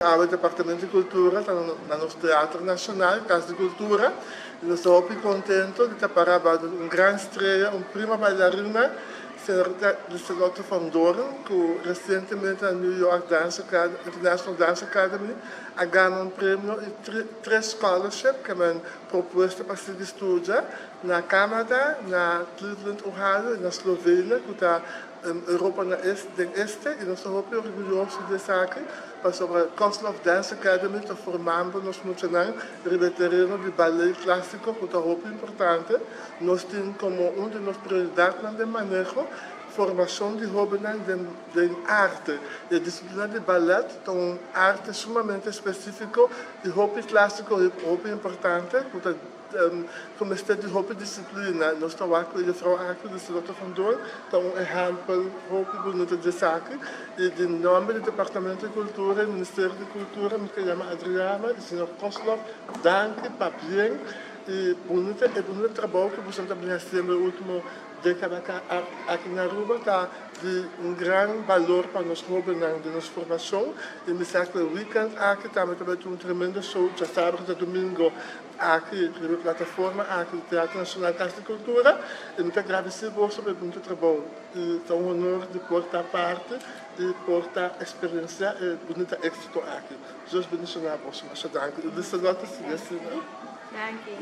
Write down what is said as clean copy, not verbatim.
O Departamento de Cultura está no Teatro Nacional, Casa de Cultura, e nós estamos muito contentes de estar parado uma grande estreia, uma prima bailarina, Charlotte Van Doren, que recentemente na New York International Dance Academy ha ganho um prêmio e 3 scholarships que me proposto para se estudar na Canadá, na Cleveland, Ohio e na Eslovênia, que está Europa na este, e nós estamos muito orgulhosos dessa aqui, para sobre a Kozlov Dance Academy, está formando nos funcionários de terreno de ballet clássico, que é muito importante. Nós temos como uma das nossas prioridades no manejo formação de jovens de arte. A disciplina de ballet é uma arte sumamente específica, de hobby clássico é muito importante, como está de hobby disciplina. Nós estamos aqui, a Frau aqui de Charlotte Van Doren, então um exemplo hobby bonito de saque, e de nome do Departamento de Cultura, do Ministério de Cultura, me chamo Adriana, e senhor Kozlov, danke, papier, e bonito trabalho que você está fazendo no último década aqui na Aruba, está de grande valor para nós jovens de nossa formação. E me sabe que o weekend aqui também um tremendo show, de sábado e domingo, aqui na plataforma, aqui no Teatro Nacional Casa de Cultura. E muito agradecido por muito trabalho. E é um honor de portar parte e portar experiência e bonita êxito aqui. Deus abençoe a você, mas danke. E de Charlotte, Danke.